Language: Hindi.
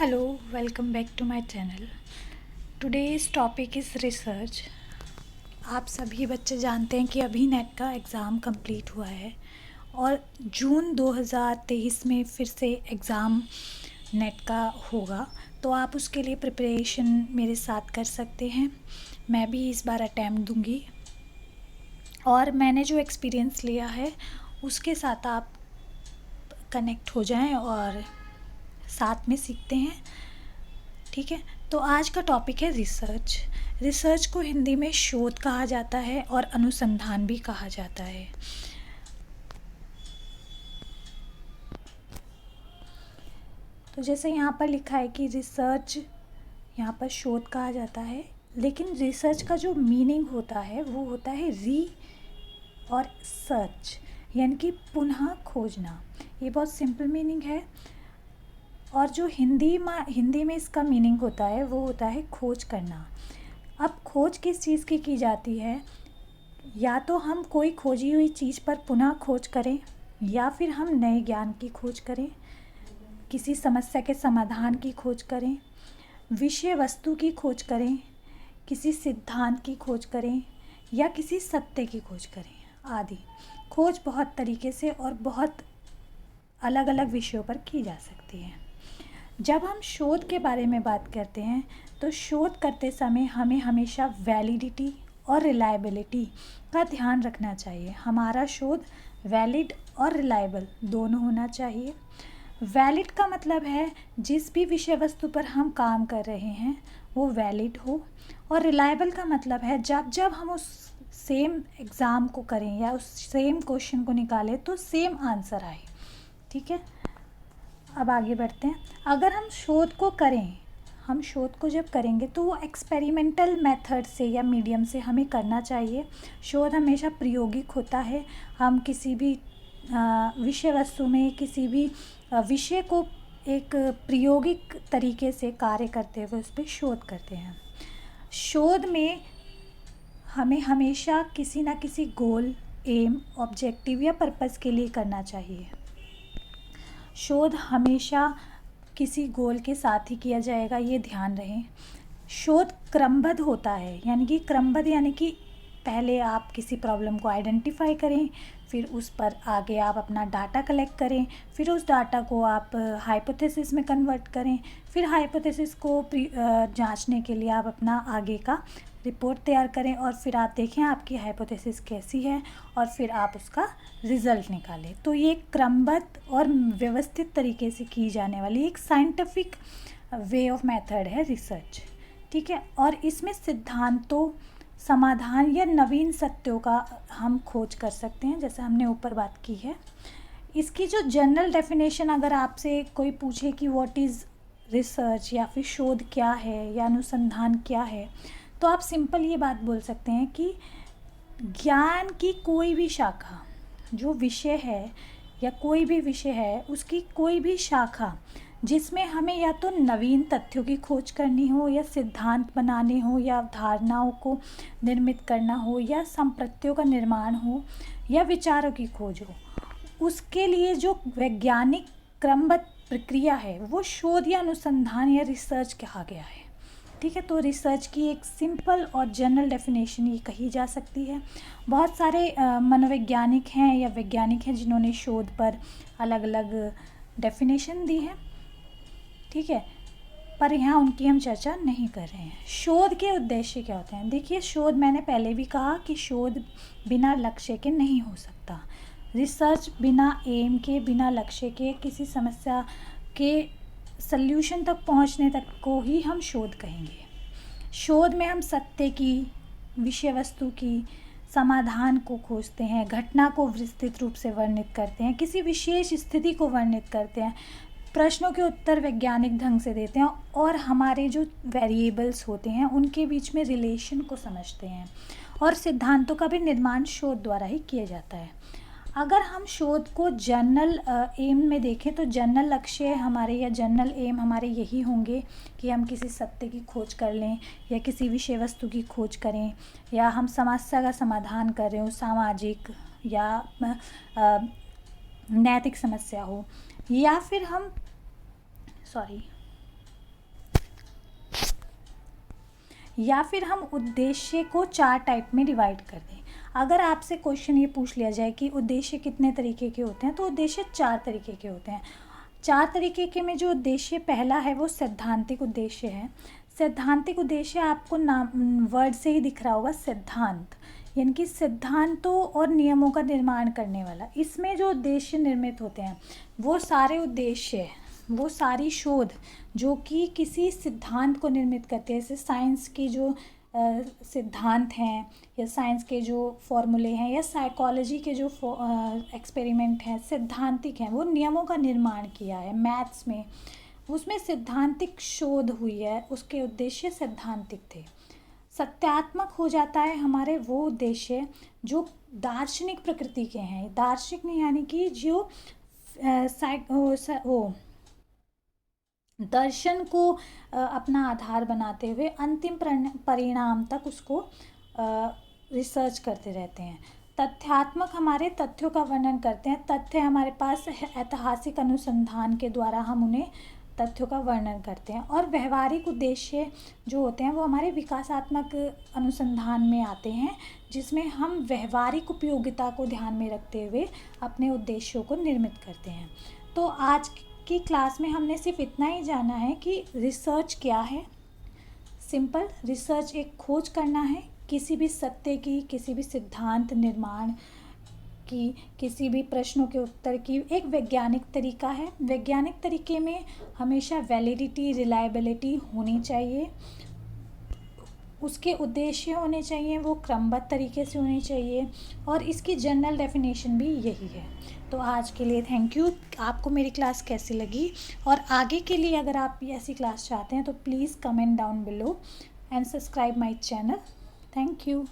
Hello, welcome back to my channel. Today's topic is research. आप सभी बच्चे जानते हैं कि अभी नेट का एग्ज़ाम कंप्लीट हुआ है और जून 2023 में फिर से एग्ज़ाम नेट का होगा, तो आप उसके लिए प्रिपरेशन मेरे साथ कर सकते हैं। मैं भी इस बार अटैम्प्ट दूंगी और मैंने जो एक्सपीरियंस लिया है उसके साथ आप कनेक्ट हो जाएं और साथ में सीखते हैं। ठीक है, तो आज का टॉपिक है रिसर्च। रिसर्च को हिंदी में शोध कहा जाता है और अनुसंधान भी कहा जाता है। तो जैसे यहाँ पर लिखा है कि रिसर्च, यहाँ पर शोध कहा जाता है, लेकिन रिसर्च का जो मीनिंग होता है वो होता है री और सर्च, यानी कि पुनः खोजना। ये बहुत सिंपल मीनिंग है और जो हिंदी में इसका मीनिंग होता है वो होता है खोज करना। अब खोज किस चीज़ की जाती है? या तो हम कोई खोजी हुई चीज़ पर पुनः खोज करें, या फिर हम नए ज्ञान की खोज करें, किसी समस्या के समाधान की खोज करें, विषय वस्तु की खोज करें, किसी सिद्धांत की खोज करें, या किसी सत्य की खोज करें आदि। खोज बहुत तरीके से और बहुत अलग अलग विषयों पर की जा सकती है। जब हम शोध के बारे में बात करते हैं तो शोध करते समय हमें हमेशा वैलिडिटी और रिलायबिलिटी का ध्यान रखना चाहिए। हमारा शोध वैलिड और रिलायबल दोनों होना चाहिए। वैलिड का मतलब है जिस भी विषय वस्तु पर हम काम कर रहे हैं वो वैलिड हो, और रिलायबल का मतलब है जब जब हम उस सेम एग्ज़ाम को करें या उस सेम क्वेश्चन को निकालें तो सेम आंसर आए। ठीक है, अब आगे बढ़ते हैं। अगर हम शोध को जब करेंगे तो वो एक्सपेरिमेंटल मेथड से या मीडियम से हमें करना चाहिए। शोध हमेशा प्रायोगिक होता है। हम किसी भी विषय वस्तु में किसी भी विषय को एक प्रायोगिक तरीके से कार्य करते हुए उस पर शोध करते हैं। शोध में हमें हमेशा किसी ना किसी गोल, एम, ऑब्जेक्टिव या पर्पस के लिए करना चाहिए। शोध हमेशा किसी गोल के साथ ही किया जाएगा, ये ध्यान रहे। शोध क्रमबद्ध होता है, यानी कि पहले आप किसी प्रॉब्लम को आइडेंटिफाई करें, फिर उस पर आगे आप अपना डाटा कलेक्ट करें, फिर उस डाटा को आप हाइपोथेसिस में कन्वर्ट करें, फिर हाइपोथेसिस को जांचने के लिए आप अपना आगे का रिपोर्ट तैयार करें, और फिर आप देखें आपकी हाइपोथेसिस कैसी है और फिर आप उसका रिज़ल्ट निकालें। तो ये क्रमबद्ध और व्यवस्थित तरीके से की जाने वाली एक साइंटिफिक वे ऑफ मेथड है रिसर्च। ठीक है, और इसमें सिद्धांतों, समाधान या नवीन सत्यों का हम खोज कर सकते हैं, जैसे हमने ऊपर बात की है। इसकी जो जनरल डेफिनेशन अगर आपसे कोई पूछे कि व्हाट इज़ रिसर्च, या फिर शोध क्या है या अनुसंधान क्या है, तो आप सिंपल ये बात बोल सकते हैं कि ज्ञान की कोई भी शाखा, जो विषय है या कोई भी विषय है उसकी कोई भी शाखा जिसमें हमें या तो नवीन तथ्यों की खोज करनी हो, या सिद्धांत बनाने हो, या अवधारणाओं को निर्मित करना हो, या संप्रत्यों का निर्माण हो, या विचारों की खोज हो, उसके लिए जो वैज्ञानिक क्रमबद्ध प्रक्रिया है वो शोध या अनुसंधान या रिसर्च कहा गया है। ठीक है, तो रिसर्च की एक सिंपल और जनरल डेफिनेशन ये कही जा सकती है। बहुत सारे मनोवैज्ञानिक हैं या वैज्ञानिक हैं जिन्होंने शोध पर अलग अलग डेफिनेशन दी है। ठीक है, पर यहाँ उनकी हम चर्चा नहीं कर रहे हैं। शोध के उद्देश्य क्या होते हैं? देखिए, शोध, मैंने पहले भी कहा कि शोध बिना लक्ष्य के नहीं हो सकता। रिसर्च बिना एम के, बिना लक्ष्य के, किसी समस्या के सल्यूशन तक पहुंचने तक को ही हम शोध कहेंगे। शोध में हम सत्य की, विषय वस्तु की, समाधान को खोजते हैं, घटना को विस्तृत रूप से वर्णित करते हैं, किसी विशेष स्थिति को वर्णित करते हैं, प्रश्नों के उत्तर वैज्ञानिक ढंग से देते हैं, और हमारे जो वेरिएबल्स होते हैं उनके बीच में रिलेशन को समझते हैं, और सिद्धांतों का भी निर्माण शोध द्वारा ही किया जाता है। अगर हम शोध को जनरल एम में देखें तो जनरल लक्ष्य हमारे या जनरल एम हमारे यही होंगे कि हम किसी सत्य की खोज कर लें, या किसी विषय वस्तु की खोज करें, या हम समस्या का समाधान कर रहे हो, सामाजिक या नैतिक समस्या हो, या फिर हम या फिर हम उद्देश्य को 4 टाइप में डिवाइड कर दें। अगर आपसे क्वेश्चन ये पूछ लिया जाए कि उद्देश्य कितने तरीके के होते हैं, तो उद्देश्य 4 तरीके के होते हैं। 4 तरीके के में जो उद्देश्य पहला है वो सैद्धांतिक उद्देश्य है। सैद्धांतिक उद्देश्य आपको नाम वर्ड से ही दिख रहा होगा, सिद्धांत, यानी कि सिद्धांतों और नियमों का निर्माण करने वाला। इसमें जो उद्देश्य निर्मित होते हैं वो सारे उद्देश्य, वो सारी शोध जो कि किसी सिद्धांत को निर्मित करते हैं, जैसे साइंस की जो सिद्धांत हैं या साइंस के जो फॉर्मूले हैं या साइकोलॉजी के जो एक्सपेरिमेंट हैं, सिद्धांतिक हैं, वो नियमों का निर्माण किया है। मैथ्स में उसमें सिद्धांतिक शोध हुई है, उसके उद्देश्य सैद्धांतिक थे। सत्यात्मक हो जाता है हमारे वो उद्देश्य जो दार्शनिक प्रकृति के हैं। दार्शनिक नहीं, यानी कि जो दर्शन को अपना आधार बनाते हुए अंतिम परिणाम तक उसको रिसर्च करते रहते हैं। तथ्यात्मक हमारे तथ्यों का वर्णन करते हैं। तथ्य हमारे पास ऐतिहासिक अनुसंधान के द्वारा हम उन्हें तथ्यों का वर्णन करते हैं। और व्यवहारिक उद्देश्य जो होते हैं वो हमारे विकासात्मक अनुसंधान में आते हैं, जिसमें हम व्यवहारिक उपयोगिता को ध्यान में रखते हुए अपने उद्देश्यों को निर्मित करते हैं। तो आज की क्लास में हमने सिर्फ इतना ही जाना है कि रिसर्च क्या है। सिंपल, रिसर्च एक खोज करना है किसी भी सत्य की, किसी भी सिद्धांत निर्माण की, किसी भी प्रश्नों के उत्तर की एक वैज्ञानिक तरीका है। वैज्ञानिक तरीके में हमेशा वैलिडिटी, रिलायबिलिटी होनी चाहिए। उसके उद्देश्य होने चाहिए, वो क्रमबद्ध तरीके से होने चाहिए, और इसकी जनरल डेफिनेशन भी यही है। तो आज के लिए थैंक यू। आपको मेरी क्लास कैसी लगी, और आगे के लिए अगर आप ऐसी क्लास चाहते हैं तो please comment down below and subscribe my channel. Thank you.